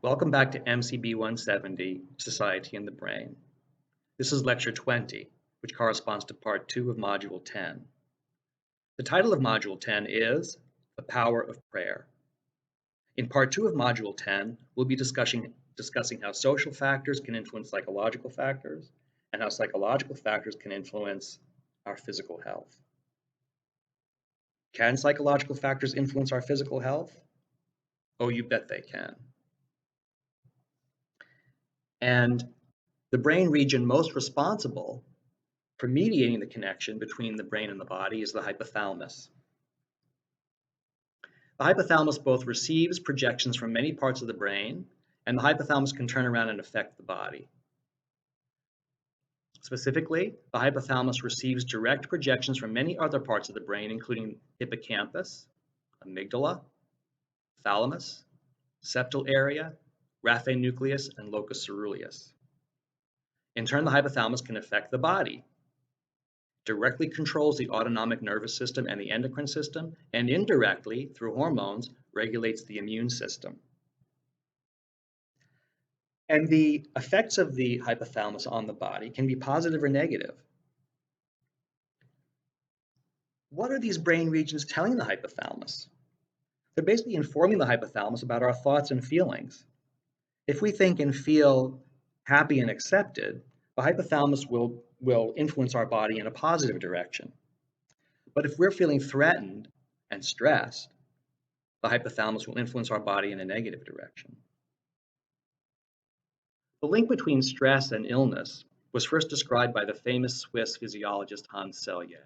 Welcome back to MCB 170, Society and the Brain. This is Lecture 20, which corresponds to Part 2 of Module 10. The title of Module 10 is The Power of Prayer. In Part 2 of Module 10, we'll be discussing how social factors can influence psychological factors and how psychological factors can influence our physical health. Can psychological factors influence our physical health? Oh, you bet they can. And the brain region most responsible for mediating the connection between the brain and the body is the hypothalamus. The hypothalamus both receives projections from many parts of the brain, and the hypothalamus can turn around and affect the body. Specifically, the hypothalamus receives direct projections from many other parts of the brain, including hippocampus, amygdala, thalamus, septal area, raphe nucleus, and locus coeruleus. In turn, the hypothalamus can affect the body, directly controls the autonomic nervous system and the endocrine system, and indirectly, through hormones, regulates the immune system. And the effects of the hypothalamus on the body can be positive or negative. What are these brain regions telling the hypothalamus? They're basically informing the hypothalamus about our thoughts and feelings. If we think and feel happy and accepted, the hypothalamus will influence our body in a positive direction. But if we're feeling threatened and stressed, the hypothalamus will influence our body in a negative direction. The link between stress and illness was first described by the famous Swiss physiologist Hans Selye.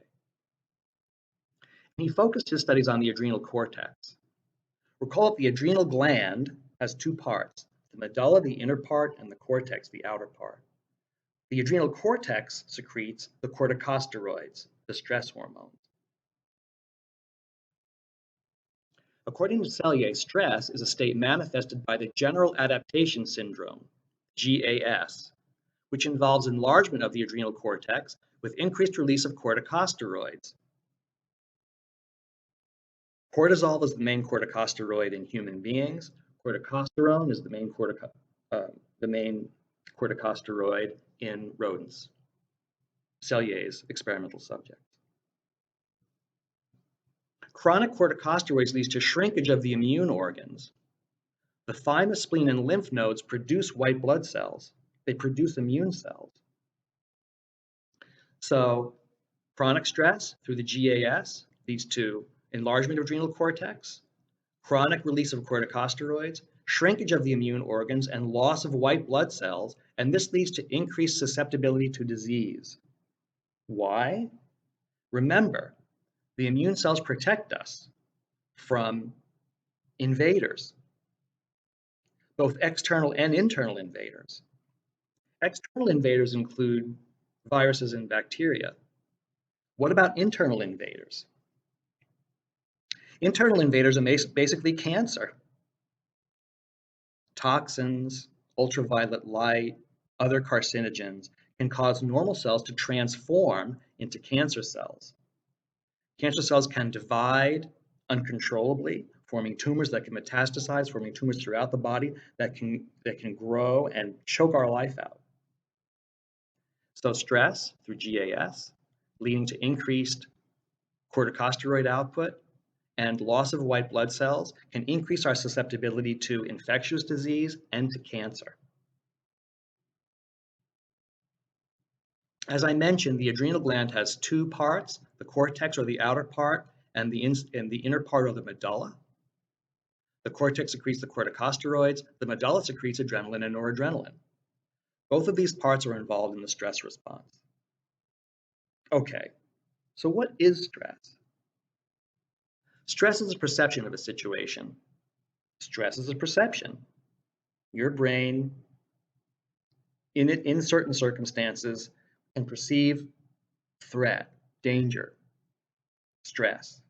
He focused his studies on the adrenal cortex. Recall that the adrenal gland has two parts, the medulla, the inner part, and the cortex, the outer part. The adrenal cortex secretes the corticosteroids, the stress hormones. According to Selye, stress is a state manifested by the general adaptation syndrome, GAS, which involves enlargement of the adrenal cortex with increased release of corticosteroids. Cortisol is the main corticosteroid in human beings. Corticosterone is the main corticosteroid in rodents. Selye's experimental subjects. Chronic corticosteroids leads to shrinkage of the immune organs. The thymus, spleen, and lymph nodes produce white blood cells. They produce immune cells. So chronic stress through the GAS leads to enlargement of adrenal cortex, chronic release of corticosteroids, shrinkage of the immune organs, and loss of white blood cells, and this leads to increased susceptibility to disease. Why? Remember, the immune cells protect us from invaders, both external and internal invaders. External invaders include viruses and bacteria. What about internal invaders? Internal invaders are basically cancer. Toxins, ultraviolet light, other carcinogens can cause normal cells to transform into cancer cells. Cancer cells can divide uncontrollably, forming tumors that can metastasize, forming tumors throughout the body that can grow and choke our life out. So stress through GAS, leading to increased corticosteroid output and loss of white blood cells, can increase our susceptibility to infectious disease and to cancer. As I mentioned, the adrenal gland has two parts, the cortex or the outer part, and the inner part or the medulla. The cortex secretes the corticosteroids, the medulla secretes adrenaline and noradrenaline. Both of these parts are involved in the stress response. Okay, so what is stress? Stress is a perception of a situation. Stress is a perception. Your brain, in certain circumstances, can perceive threat, danger, stress.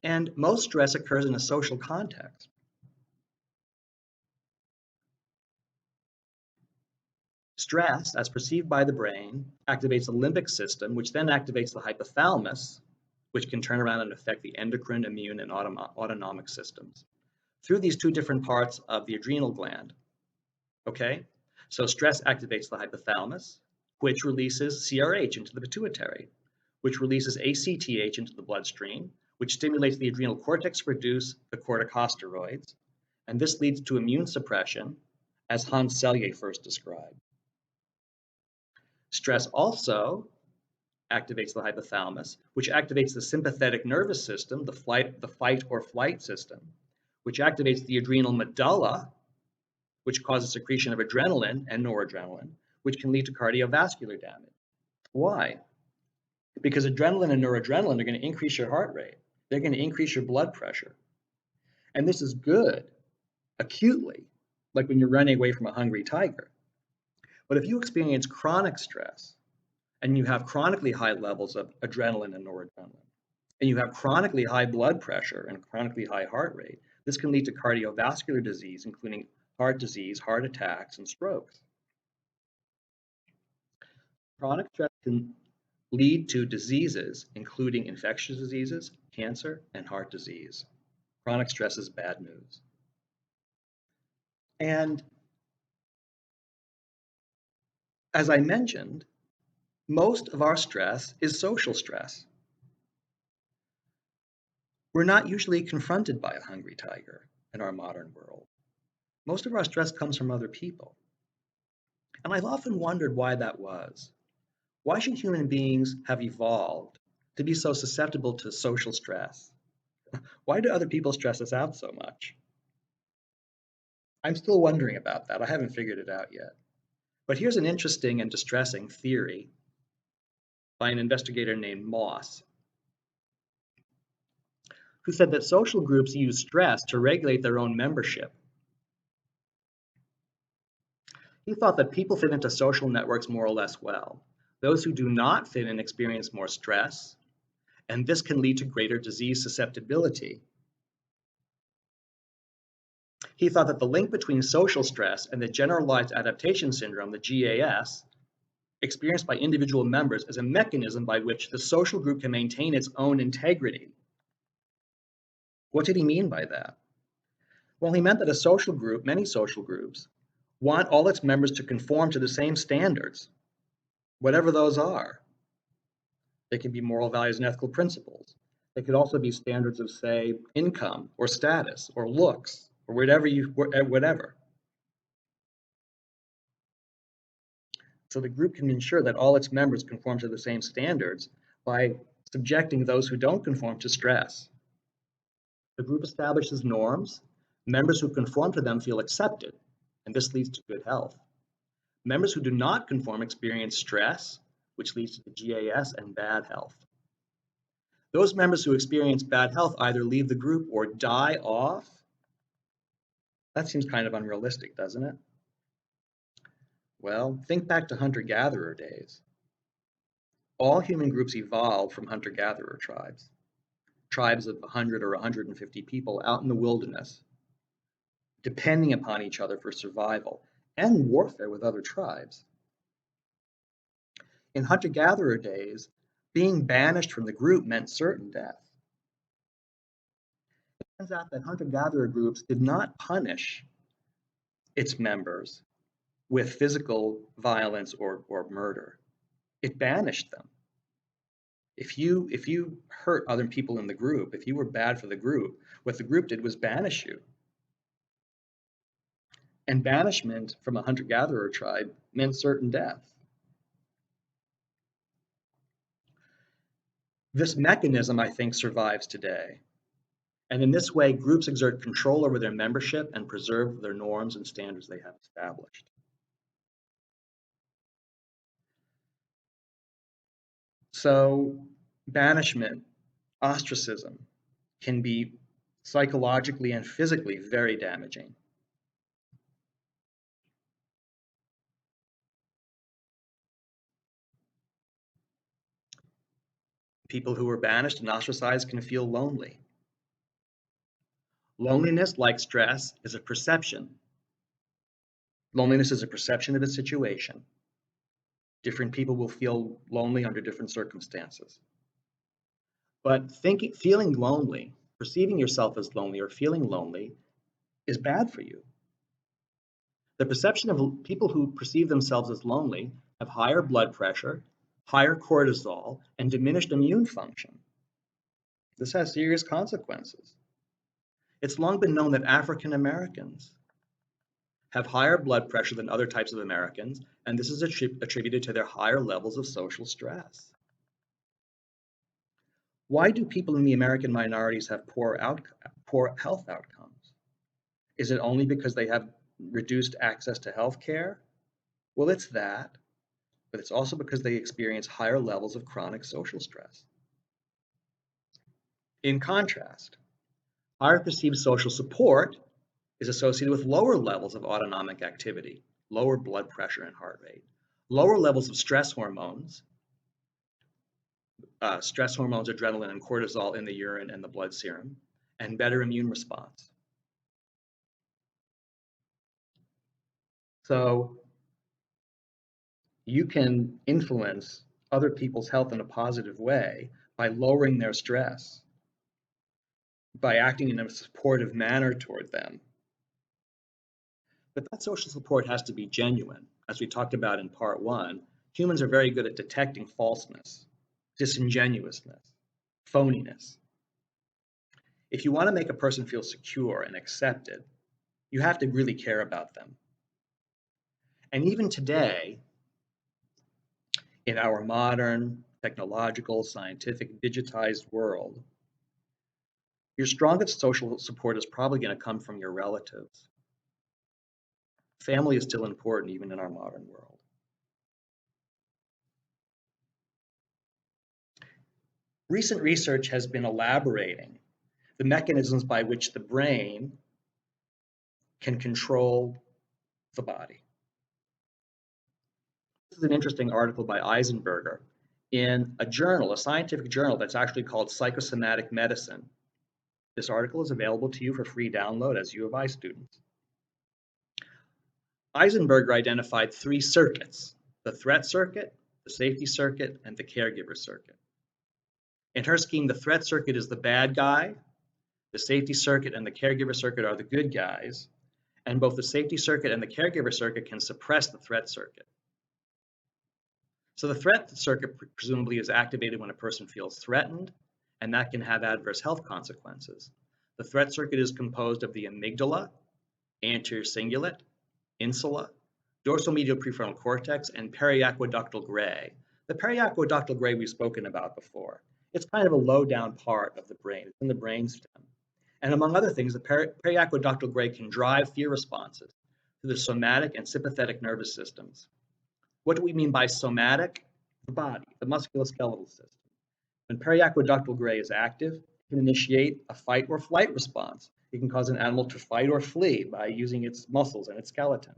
And most stress occurs in a social context. Stress, as perceived by the brain, activates the limbic system, which then activates the hypothalamus, which can turn around and affect the endocrine, immune, and autonomic systems. through these two different parts of the adrenal gland. Okay, so stress activates the hypothalamus, which releases CRH into the pituitary, which releases ACTH into the bloodstream, which stimulates the adrenal cortex to produce the corticosteroids, and this leads to immune suppression, as Hans Selye first described. Stress also activates the hypothalamus, which activates the sympathetic nervous system, the fight or flight system, which activates the adrenal medulla, which causes secretion of adrenaline and noradrenaline, which can lead to cardiovascular damage. Why? Because adrenaline and noradrenaline are going to increase your heart rate. They're going to increase your blood pressure. And this is good acutely, like when you're running away from a hungry tiger. But if you experience chronic stress and you have chronically high levels of adrenaline and noradrenaline, and you have chronically high blood pressure and chronically high heart rate, this can lead to cardiovascular disease, including heart disease, heart attacks, and strokes. Chronic stress can lead to diseases, including infectious diseases, cancer, and heart disease. Chronic stress is bad news. And as I mentioned, most of our stress is social stress. We're not usually confronted by a hungry tiger in our modern world. Most of our stress comes from other people. And I've often wondered why that was. Why should human beings have evolved to be so susceptible to social stress? Why do other people stress us out so much? I'm still wondering about that. I haven't figured it out yet. But here's an interesting and distressing theory by an investigator named Moss, who said that social groups use stress to regulate their own membership. He thought that people fit into social networks more or less well. Those who do not fit in experience more stress, and this can lead to greater disease susceptibility. He thought that the link between social stress and the generalized adaptation syndrome, the GAS, experienced by individual members is a mechanism by which the social group can maintain its own integrity. What did he mean by that? Well, he meant that a social group, many social groups, want all its members to conform to the same standards, whatever those are. They can be moral values and ethical principles. They could also be standards of, say, income or status or looks or whatever. So the group can ensure that all its members conform to the same standards by subjecting those who don't conform to stress. The group establishes norms. Members who conform to them feel accepted, and this leads to good health. Members who do not conform experience stress, which leads to the GAS and bad health. Those members who experience bad health either leave the group or die off. That seems kind of unrealistic, doesn't it? Well, think back to hunter-gatherer days. All human groups evolved from hunter-gatherer tribes. Tribes of 100 or 150 people out in the wilderness, depending upon each other for survival and warfare with other tribes. In hunter-gatherer days, being banished from the group meant certain death. It turns out that hunter-gatherer groups did not punish its members with physical violence or murder. It banished them. If you hurt other people in the group, if you were bad for the group, what the group did was banish you. And banishment from a hunter-gatherer tribe meant certain death. This mechanism, I think, survives today. And in this way, groups exert control over their membership and preserve their norms and standards they have established. So banishment, ostracism, can be psychologically and physically very damaging. People who are banished and ostracized can feel lonely. Loneliness, like stress, is a perception. Loneliness is a perception of a situation. Different people will feel lonely under different circumstances. But feeling lonely, perceiving yourself as lonely or feeling lonely is bad for you. The perception of people who perceive themselves as lonely have higher blood pressure, higher cortisol, and diminished immune function. This has serious consequences. It's long been known that African Americans have higher blood pressure than other types of Americans, and this is attributed to their higher levels of social stress. Why do people in the American minorities have poor health outcomes? Is it only because they have reduced access to health care? Well, it's that, but it's also because they experience higher levels of chronic social stress. In contrast, higher perceived social support is associated with lower levels of autonomic activity, lower blood pressure and heart rate, lower levels of stress hormones, adrenaline and cortisol in the urine and the blood serum, and better immune response. So you can influence other people's health in a positive way by lowering their stress, by acting in a supportive manner toward them. But that social support has to be genuine. As we talked about in part 1, humans are very good at detecting falseness, disingenuousness, phoniness. If you want to make a person feel secure and accepted, you have to really care about them. And even today, in our modern, technological, scientific, digitized world, your strongest social support is probably going to come from your relatives. Family is still important even in our modern world. Recent research has been elaborating the mechanisms by which the brain can control the body. This is an interesting article by Eisenberger in a journal, a scientific journal that's actually called Psychosomatic Medicine. This article is available to you for free download as U of I students. Eisenberger identified 3 circuits: the threat circuit, the safety circuit, and the caregiver circuit. In her scheme, the threat circuit is the bad guy, the safety circuit and the caregiver circuit are the good guys, and both the safety circuit and the caregiver circuit can suppress the threat circuit. So the threat circuit presumably is activated when a person feels threatened, and that can have adverse health consequences. The threat circuit is composed of the amygdala, anterior cingulate, insula, dorsal medial prefrontal cortex, and periaqueductal gray. The periaqueductal gray we've spoken about before. It's kind of a low down part of the brain. It's in the brainstem. And among other things, the periaqueductal gray can drive fear responses to the somatic and sympathetic nervous systems. What do we mean by somatic? The body, the musculoskeletal system. When periaqueductal gray is active, it can initiate a fight or flight response. It can cause an animal to fight or flee by using its muscles and its skeleton.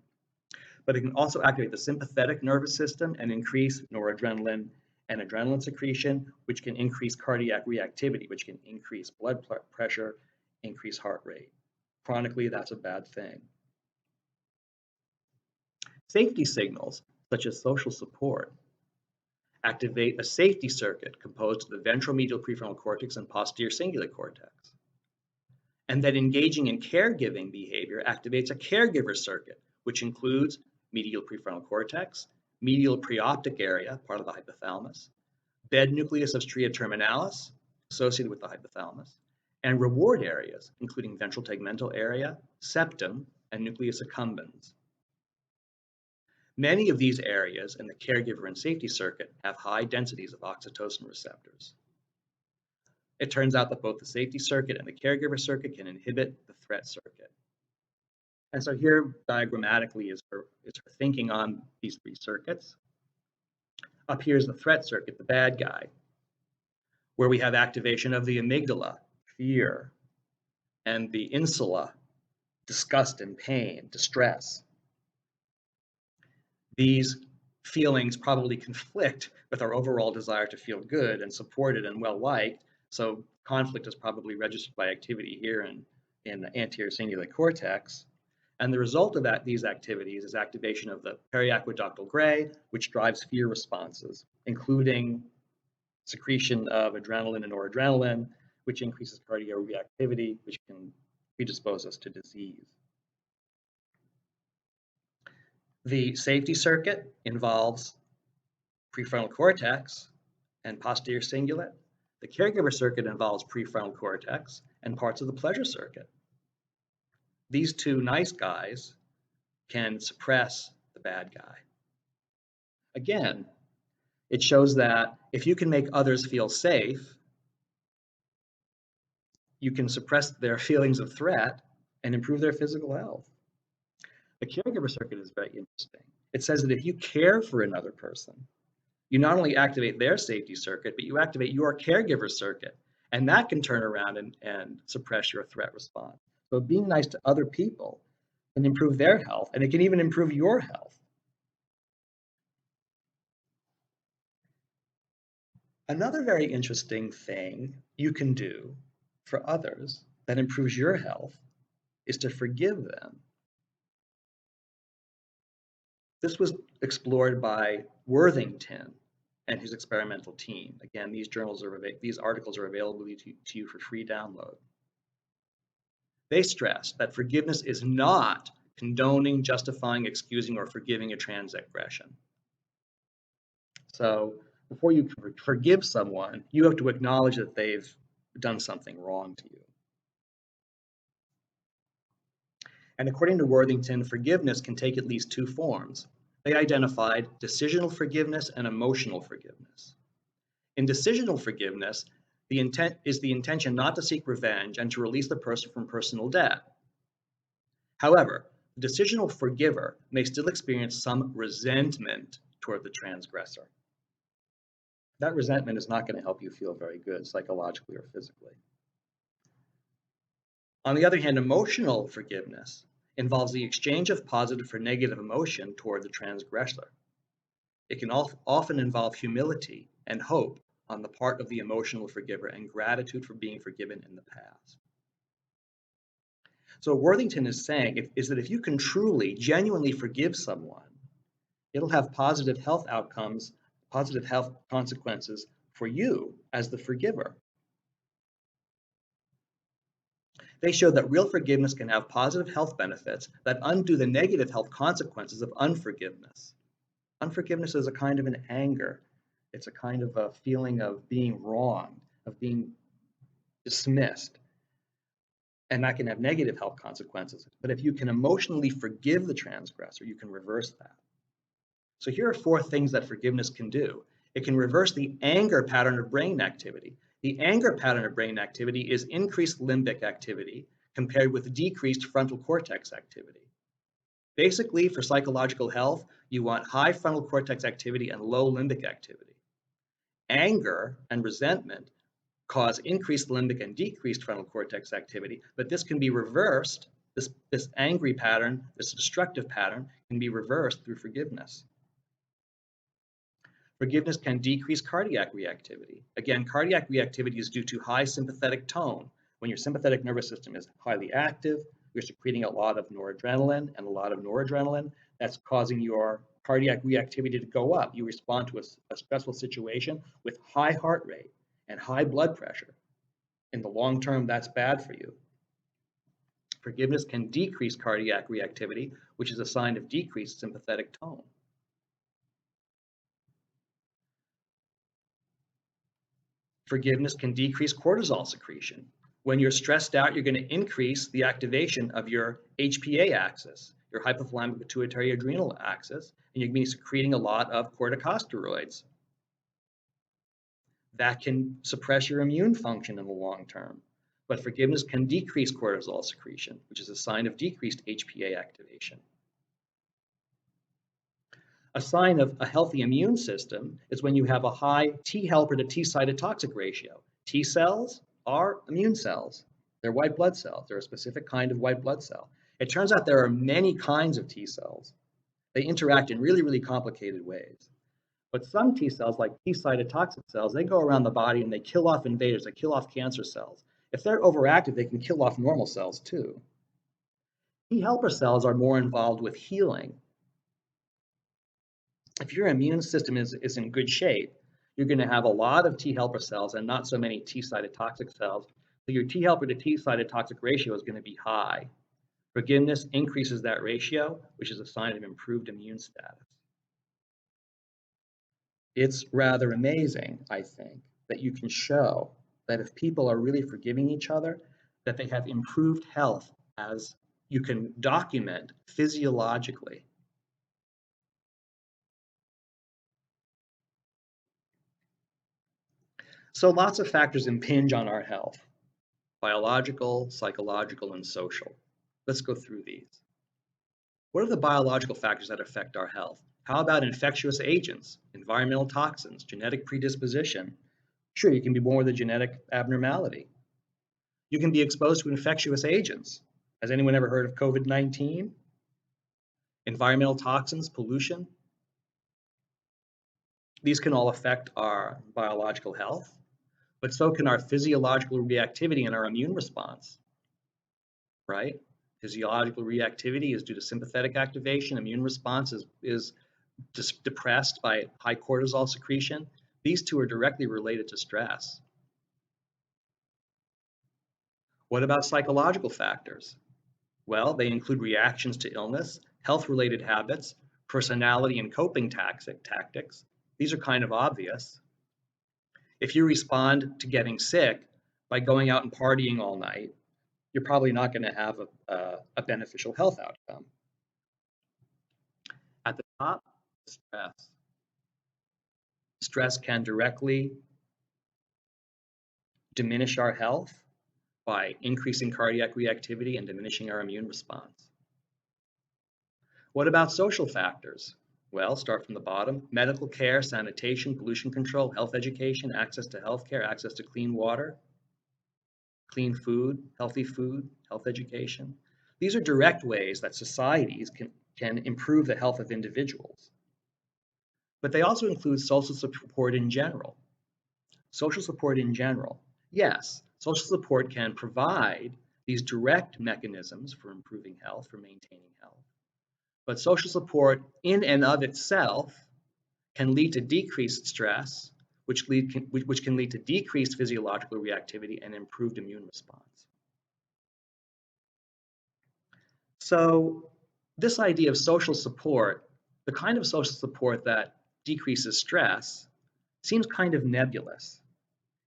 But it can also activate the sympathetic nervous system and increase noradrenaline and adrenaline secretion, which can increase cardiac reactivity, which can increase blood pressure, increase heart rate. Chronically, that's a bad thing. Safety signals, such as social support, activate a safety circuit composed of the ventral medial prefrontal cortex and posterior cingulate cortex. And then engaging in caregiving behavior activates a caregiver circuit, which includes medial prefrontal cortex, medial preoptic area, part of the hypothalamus, bed nucleus of stria terminalis, associated with the hypothalamus, and reward areas, including ventral tegmental area, septum, and nucleus accumbens. Many of these areas in the caregiver and safety circuit have high densities of oxytocin receptors. It turns out that both the safety circuit and the caregiver circuit can inhibit the threat circuit. And so here, diagrammatically, is her thinking on these 3 circuits. Up here is the threat circuit, the bad guy, where we have activation of the amygdala, fear, and the insula, disgust and pain, distress. These feelings probably conflict with our overall desire to feel good and supported and well-liked, so conflict is probably registered by activity here in the anterior cingulate cortex. And the result of these activities is activation of the periaqueductal gray, which drives fear responses, including secretion of adrenaline and noradrenaline, which increases cardiac reactivity, which can predispose us to disease. The safety circuit involves prefrontal cortex and posterior cingulate. The caregiver circuit involves prefrontal cortex and parts of the pleasure circuit. These two nice guys can suppress the bad guy. Again, it shows that if you can make others feel safe, you can suppress their feelings of threat and improve their physical health. The caregiver circuit is very interesting. It says that if you care for another person, you not only activate their safety circuit, but you activate your caregiver circuit, and that can turn around and suppress your threat response. So being nice to other people can improve their health, and it can even improve your health. Another very interesting thing you can do for others that improves your health is to forgive them. This was explored by Worthington and his experimental team. Again, these articles are available to you for free download. They stress that forgiveness is not condoning, justifying, excusing, or forgiving a transgression. So before you forgive someone, you have to acknowledge that they've done something wrong to you. And according to Worthington, forgiveness can take at least two forms. They identified decisional forgiveness and emotional forgiveness. In decisional forgiveness, the intention not to seek revenge and to release the person from personal debt. However, the decisional forgiver may still experience some resentment toward the transgressor. That resentment is not going to help you feel very good psychologically or physically. On the other hand, emotional forgiveness involves the exchange of positive for negative emotion toward the transgressor. It can often involve humility and hope on the part of the emotional forgiver and gratitude for being forgiven in the past. So what Worthington is saying is that if you can truly, genuinely forgive someone, it'll have positive health outcomes, positive health consequences for you as the forgiver. They showed that real forgiveness can have positive health benefits that undo the negative health consequences of unforgiveness. Unforgiveness is a kind of an anger. It's a kind of a feeling of being wronged, of being dismissed. And that can have negative health consequences. But if you can emotionally forgive the transgressor, you can reverse that. So here are 4 things that forgiveness can do. It can reverse the anger pattern of brain activity. The anger pattern of brain activity is increased limbic activity compared with decreased frontal cortex activity. Basically, for psychological health, you want high frontal cortex activity and low limbic activity. Anger and resentment cause increased limbic and decreased frontal cortex activity, but this can be reversed. This angry pattern, this destructive pattern, can be reversed through forgiveness. Forgiveness can decrease cardiac reactivity. Again, cardiac reactivity is due to high sympathetic tone. When your sympathetic nervous system is highly active, you're secreting a lot of noradrenaline, and a lot of noradrenaline, that's causing your cardiac reactivity to go up. You respond to a stressful situation with high heart rate and high blood pressure. In the long term, that's bad for you. Forgiveness can decrease cardiac reactivity, which is a sign of decreased sympathetic tone. Forgiveness can decrease cortisol secretion. When you're stressed out, you're going to increase the activation of your HPA axis, your hypothalamic pituitary adrenal axis, and you're going to be secreting a lot of corticosteroids. That can suppress your immune function in the long term. But forgiveness can decrease cortisol secretion, which is a sign of decreased HPA activation. A sign of a healthy immune system is when you have a high T helper to T cytotoxic ratio. T cells are immune cells. They're white blood cells. They're a specific kind of white blood cell. It turns out there are many kinds of T cells. They interact in really, really complicated ways. But some T cells, like T cytotoxic cells, they go around the body and they kill off invaders. They kill off cancer cells. If they're overactive, they can kill off normal cells too. T helper cells are more involved with healing. If your immune system is in good shape, you're going to have a lot of T helper cells and not so many T cytotoxic cells. So your T helper to T cytotoxic ratio is going to be high. Forgiveness increases that ratio, which is a sign of improved immune status. It's rather amazing, I think, that you can show that if people are really forgiving each other, that they have improved health, as you can document physiologically. So lots of factors impinge on our health: biological, psychological, and social. Let's go through these. What are the biological factors that affect our health? How about infectious agents, environmental toxins, genetic predisposition? Sure, you can be born with a genetic abnormality. You can be exposed to infectious agents. Has anyone ever heard of COVID-19? Environmental toxins, pollution. These can all affect our biological health, but so can our physiological reactivity and our immune response, right? Physiological reactivity is due to sympathetic activation. Immune response is depressed by high cortisol secretion. These two are directly related to stress. What about psychological factors? Well, they include reactions to illness, health-related habits, personality and coping tactics. These are kind of obvious. If you respond to getting sick by going out and partying all night, you're probably not going to have a beneficial health outcome. At the top, stress. Stress can directly diminish our health by increasing cardiac reactivity and diminishing our immune response. What about social factors? Well, start from the bottom: medical care, sanitation, pollution control, health education, access to healthcare, access to clean water, clean food, health education. These are direct ways that societies can improve the health of individuals. But they also include social support in general. Social support in general. Yes, social support can provide these direct mechanisms for improving health, for maintaining health. But social support in and of itself can lead to decreased stress, which can lead to decreased physiological reactivity and improved immune response. So this idea of social support, the kind of social support that decreases stress, seems kind of nebulous.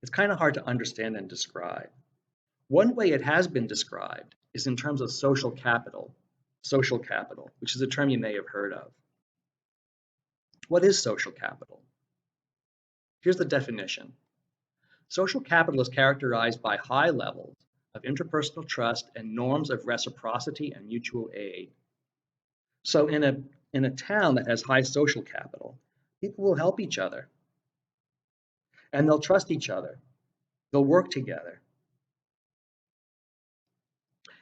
It's kind of hard to understand and describe. One way it has been described is in terms of social capital, which is a term you may have heard of. What is social capital? Here's the definition. Social capital is characterized by high levels of interpersonal trust and norms of reciprocity and mutual aid. So in a town that has high social capital, people will help each other, and they'll trust each other. They'll work together.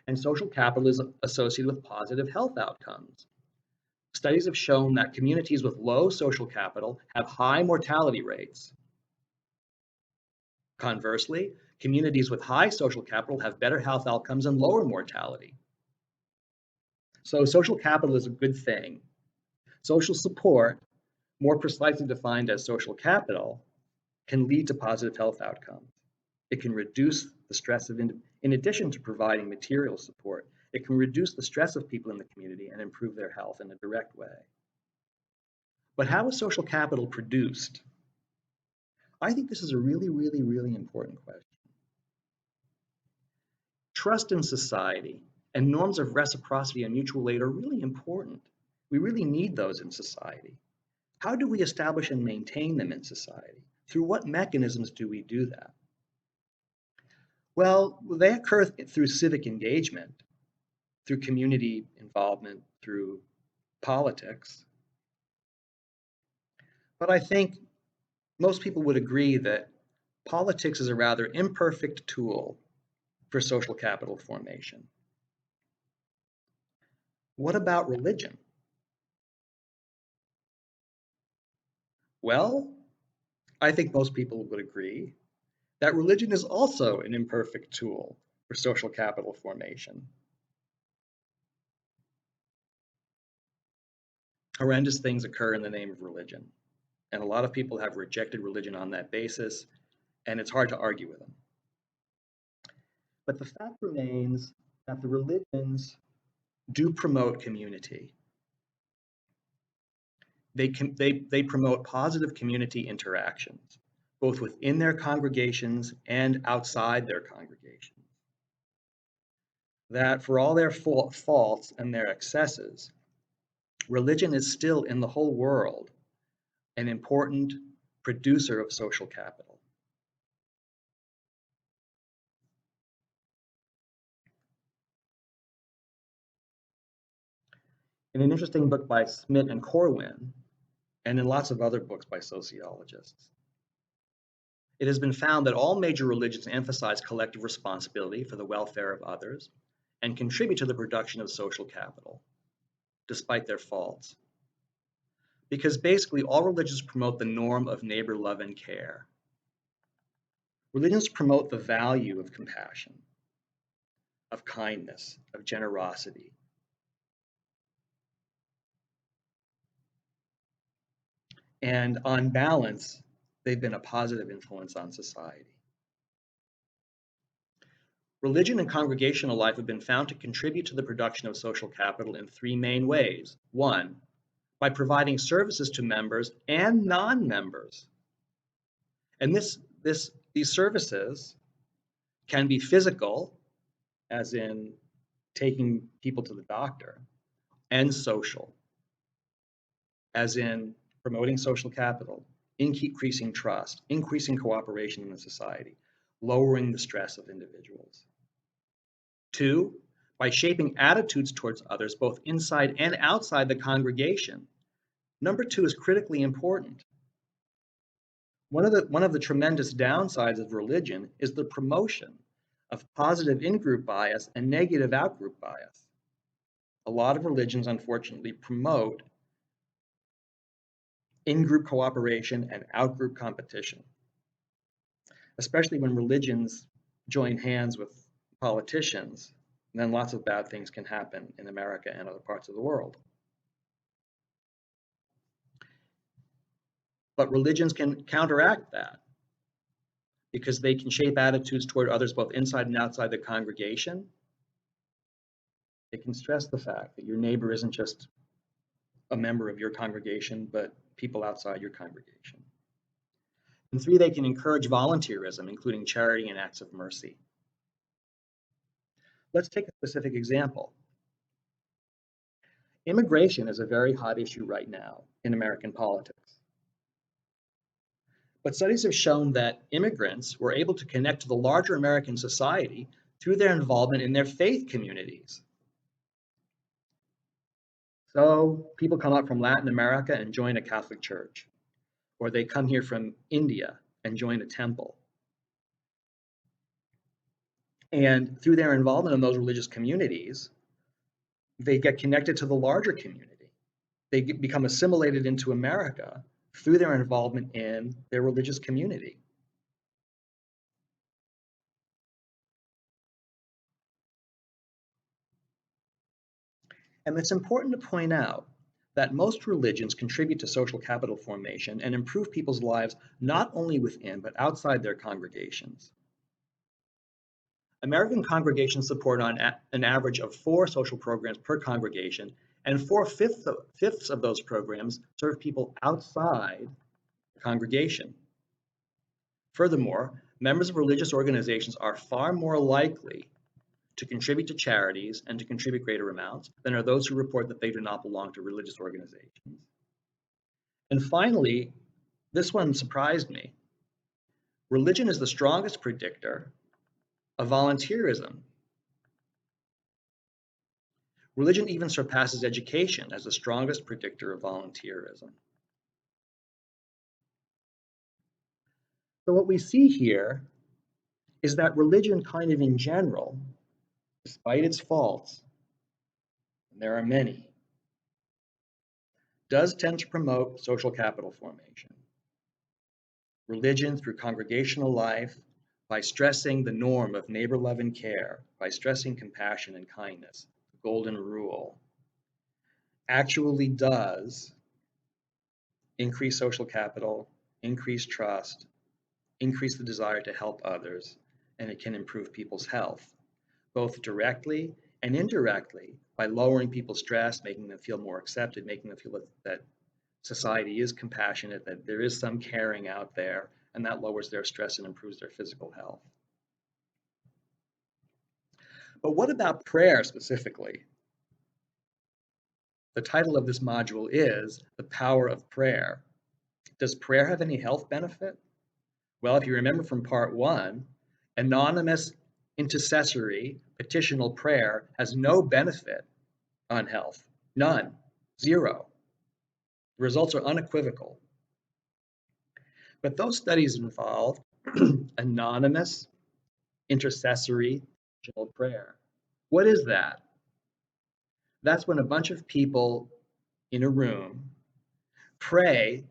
And social capital is associated with positive health outcomes. Studies have shown that communities with low social capital have high mortality rates. Conversely, communities with high social capital have better health outcomes and lower mortality. So social capital is a good thing. Social support, more precisely defined as social capital, can lead to positive health outcomes. It can reduce the stress of, in addition to providing material support, it can reduce the stress of people in the community and improve their health in a direct way. But how is social capital produced? I think this is a really, really, really important question. Trust in society and norms of reciprocity and mutual aid are really important. We really need those in society. How do we establish and maintain them in society? Through what mechanisms do we do that? Well, they occur through civic engagement, through community involvement, through politics. But I think most people would agree that politics is a rather imperfect tool for social capital formation. What about religion? Well, I think most people would agree that religion is also an imperfect tool for social capital formation. Horrendous things occur in the name of religion, and a lot of people have rejected religion on that basis, and it's hard to argue with them. But the fact remains that the religions do promote community. They promote positive community interactions, both within their congregations and outside their congregations. That for all their faults and their excesses, religion is still in the whole world an important producer of social capital. In an interesting book by Smith and Corwin, and in lots of other books by sociologists, it has been found that all major religions emphasize collective responsibility for the welfare of others and contribute to the production of social capital, despite their faults. Because basically all religions promote the norm of neighbor love and care. Religions promote the value of compassion, of kindness, of generosity. And on balance, they've been a positive influence on society. Religion and congregational life have been found to contribute to the production of social capital in three main ways. One, by providing services to members and non-members. And these services can be physical, as in taking people to the doctor, and social, as in promoting social capital, increasing trust, increasing cooperation in the society, lowering the stress of individuals. Two, by shaping attitudes towards others, both inside and outside the congregation. Number two is critically important. One of the tremendous downsides of religion is the promotion of positive in-group bias and negative out-group bias. A lot of religions, unfortunately, promote in-group cooperation and out-group competition, especially when religions join hands with politicians. Then lots of bad things can happen in America and other parts of the world. But religions can counteract that because they can shape attitudes toward others both inside and outside the congregation. They can stress the fact that your neighbor isn't just a member of your congregation, but people outside your congregation. And three, they can encourage volunteerism, including charity and acts of mercy. Let's take a specific example. Immigration is a very hot issue right now in American politics. But studies have shown that immigrants were able to connect to the larger American society through their involvement in their faith communities. So people come up from Latin America and join a Catholic church, or they come here from India and join a temple. And through their involvement in those religious communities, they get connected to the larger community. They become assimilated into America through their involvement in their religious community. And it's important to point out that most religions contribute to social capital formation and improve people's lives not only within but outside their congregations. American congregations support on an average of 4 social programs per congregation, and 4/5 of those programs serve people outside the congregation. Furthermore, members of religious organizations are far more likely to contribute to charities and to contribute greater amounts than are those who report that they do not belong to religious organizations. And finally, this one surprised me. Religion is the strongest predictor of volunteerism. Religion even surpasses education as the strongest predictor of volunteerism. So what we see here is that religion kind of in general, despite its faults, and there are many, does tend to promote social capital formation. Religion through congregational life, by stressing the norm of neighbor love and care, by stressing compassion and kindness, the golden rule, actually does increase social capital, increase trust, increase the desire to help others, and it can improve people's health, both directly And indirectly, by lowering people's stress, making them feel more accepted, making them feel that society is compassionate, that there is some caring out there, and that lowers their stress and improves their physical health. But what about prayer specifically? The title of this module is The Power of Prayer. Does prayer have any health benefit? Well, if you remember from part 1, anonymous intercessory petitional prayer has no benefit on health. None. Zero. The results are unequivocal. But those studies involved anonymous intercessory petitional prayer. What is that? That's when a bunch of people in a room pray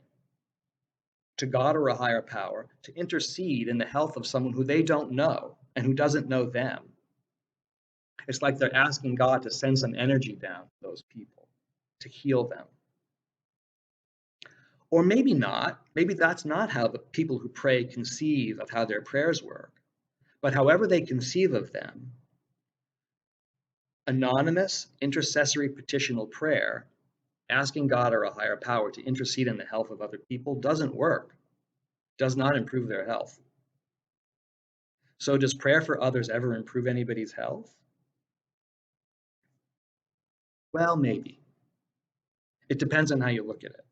to God or a higher power to intercede in the health of someone who they don't know and who doesn't know them. It's like they're asking God to send some energy down to those people to heal them. Or maybe not. Maybe that's not how the people who pray conceive of how their prayers work. But however they conceive of them, anonymous intercessory petitional prayer, asking God or a higher power to intercede in the health of other people, doesn't work, does not improve their health. So does prayer for others ever improve anybody's health? Well, maybe. It depends on how you look at it.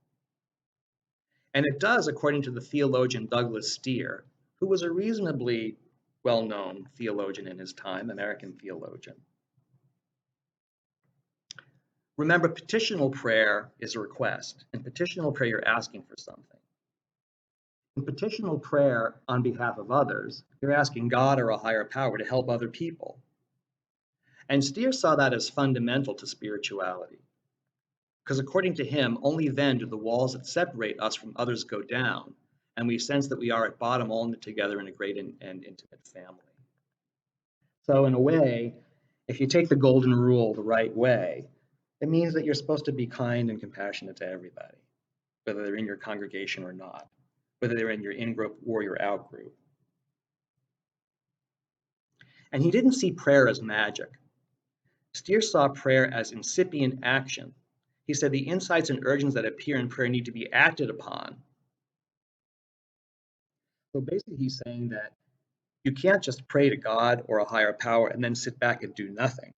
And it does, according to the theologian Douglas Steere, who was a reasonably well-known theologian in his time, American theologian. Remember, petitional prayer is a request. In petitional prayer, you're asking for something. In petitional prayer on behalf of others, you're asking God or a higher power to help other people. And Steere saw that as fundamental to spirituality. Because according to him, only then do the walls that separate us from others go down, and we sense that we are at bottom all together in a great and intimate family. So in a way, if you take the golden rule the right way, it means that you're supposed to be kind and compassionate to everybody, whether they're in your congregation or not, whether they're in your in-group or your out-group. And he didn't see prayer as magic. Steere saw prayer as incipient action. He said the insights and urgings that appear in prayer need to be acted upon. So basically he's saying that you can't just pray to God or a higher power and then sit back and do nothing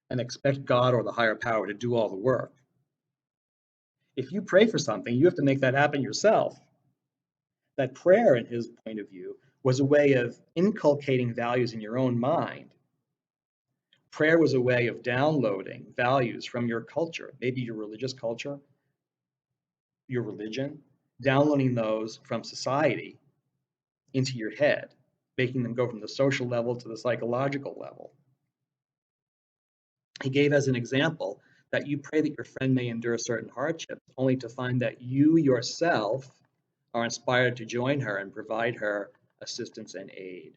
and expect God or the higher power to do all the work. If you pray for something, you have to make that happen yourself. That prayer, in his point of view, was a way of inculcating values in your own mind. Prayer was a way of downloading values from your culture, maybe your religious culture, your religion, downloading those from society into your head, making them go from the social level to the psychological level. He gave as an example that you pray that your friend may endure certain hardships, only to find that you yourself are inspired to join her and provide her assistance and aid.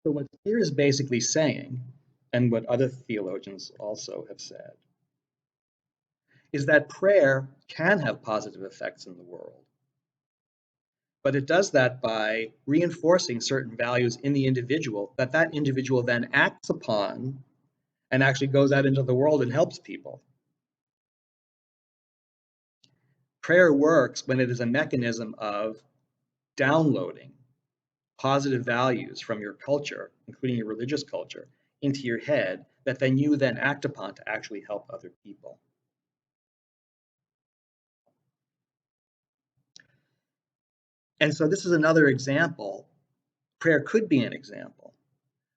So what Steere is basically saying, and what other theologians also have said, is that prayer can have positive effects in the world. But it does that by reinforcing certain values in the individual that that individual then acts upon and actually goes out into the world and helps people. Prayer works when it is a mechanism of downloading positive values from your culture, including your religious culture, into your head that then you then act upon to actually help other people. And so this is another example. Prayer could be an example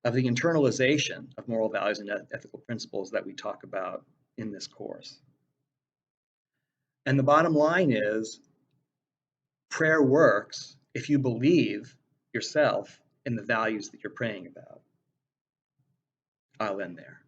of the internalization of moral values and ethical principles that we talk about in this course. And the bottom line is, prayer works if you believe yourself in the values that you're praying about. I'll end there.